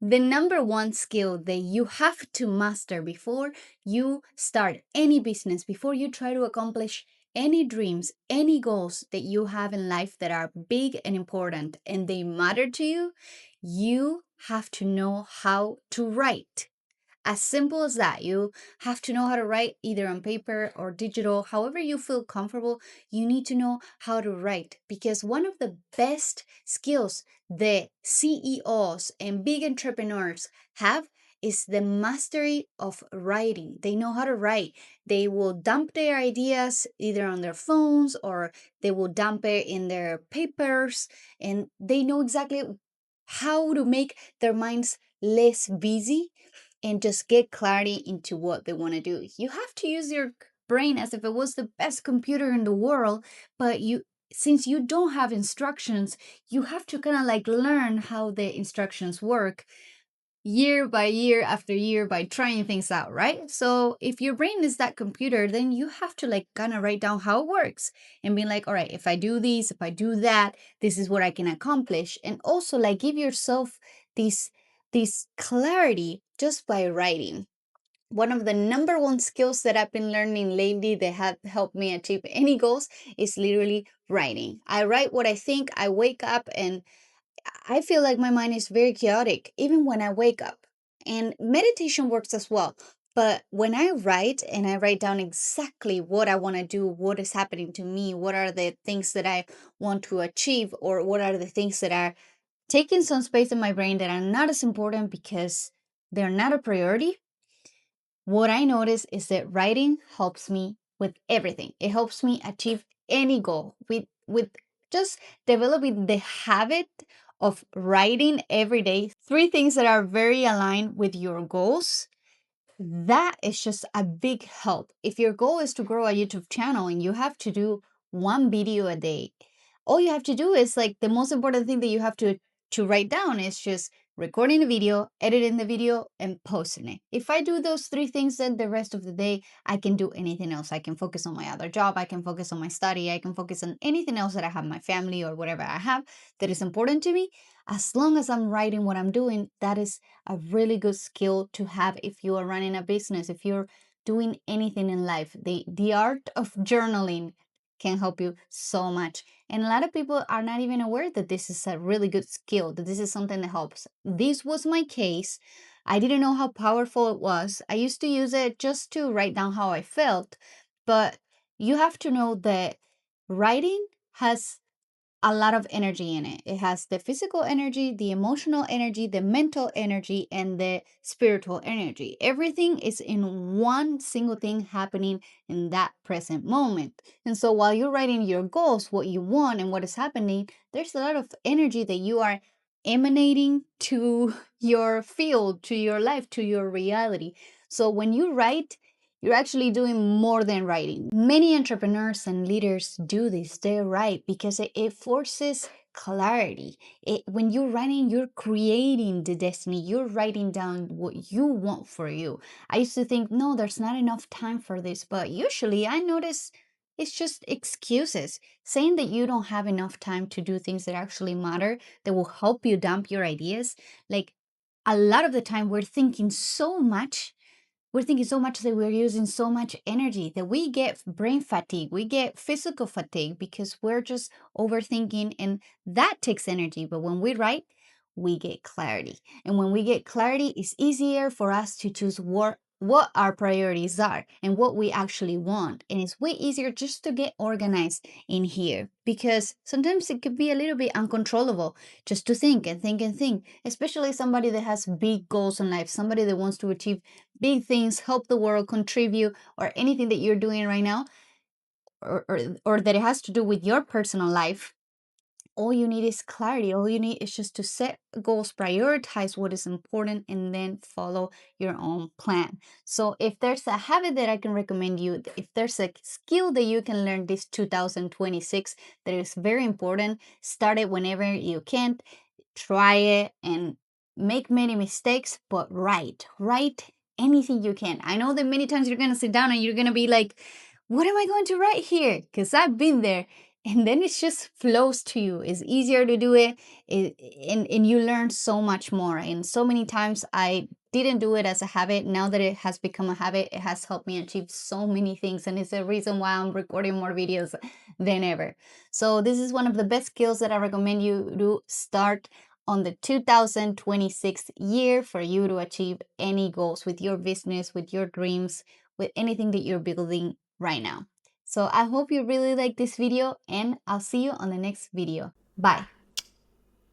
The number one skill that you have to master before you start any business, before you try to accomplish any dreams, any goals that you have in life that are big and important and they matter to you, you have to know how to write. As simple as that. You have to know how to write either on paper or digital, however you feel comfortable. You need to know how to write because one of the best skills the CEOs and big entrepreneurs have is the mastery of writing. They know how to write. They will dump their ideas either on their phones or they will dump it in their papers, and they know exactly how to make their minds less busy and just get clarity into what they want to do. You have to use your brain as if it was the best computer in the world, but since you don't have instructions, you have to kind of like learn how the instructions work year by year after year by trying things out, right? So if your brain is that computer, then you have to like kind of write down how it works and be like, all right, if I do this, if I do that, this is what I can accomplish. And also like give yourself this this clarity just by writing. One of the number one skills that I've been learning lately that have helped me achieve any goals is literally writing. I write what I think. I wake up and I feel like my mind is very chaotic, even when I wake up. And meditation works as well. But when I write and I write down exactly what I want to do, what is happening to me, what are the things that I want to achieve, or what are the things that are taking some space in my brain that are not as important because they're not a priority, what I notice is that writing helps me with everything. It helps me achieve any goal with just developing the habit of writing every day. Three things that are very aligned with your goals. That is just a big help. If your goal is to grow a YouTube channel and you have to do one video a day, all you have to do is like the most important thing that you have to write down is just recording the video, editing the video, and posting it. If I do those three things, then the rest of the day I can do anything else. I can focus on my other job, I can focus on my study, I can focus on anything else that I have, my family or whatever I have that is important to me. As long as I'm writing what I'm doing, that is a really good skill to have if you are running a business, if you're doing anything in life. The art of journaling can help you so much. And a lot of people are not even aware that this is a really good skill, that this is something that helps. This was my case. I didn't know how powerful it was. I used to use it just to write down how I felt, but you have to know that writing has a lot of energy in it. It has the physical energy, the emotional energy, the mental energy, and the spiritual energy. Everything is in one single thing happening in that present moment. And so while you're writing your goals, what you want, and what is happening, there's a lot of energy that you are emanating to your field, to your life, to your reality. So when you write, you're actually doing more than writing. Many entrepreneurs and leaders do this. They write because it forces clarity. When you're writing, you're creating the destiny. You're writing down what you want for you. I used to think, no, there's not enough time for this. But usually I notice it's just excuses. Saying that you don't have enough time to do things that actually matter, that will help you dump your ideas. Like a lot of the time, we're thinking so much that we're using so much energy that we get brain fatigue, we get physical fatigue because we're just overthinking, and that takes energy. But when we write, we get clarity. And when we get clarity, it's easier for us to choose what our priorities are and what we actually want. And it's way easier just to get organized in here because sometimes it could be a little bit uncontrollable just to think and think and think, especially somebody that has big goals in life, somebody that wants to achieve big things, help the world, contribute, or anything that you're doing right now, or that it has to do with your personal life. All you need is clarity. All you need is just to set goals, prioritize what is important, and then follow your own plan. So, if there's a habit that I can recommend you, if there's a skill that you can learn this 2026 that is very important, start it whenever you can. Try it and make many mistakes, but write anything you can. I know that many times you're going to sit down and you're going to be like, what am I going to write here? Because I've been there. and then it just flows to you. It's easier to do and you learn so much more. And so many times I didn't do it as a habit. Now that it has become a habit, it has helped me achieve so many things, and it's the reason why I'm recording more videos than ever. So this is one of the best skills that I recommend you do. Start on the 2026 year for you to achieve any goals with your business, with your dreams, with anything that you're building right now. So I hope you really like this video, and I'll see you on the next video. Bye.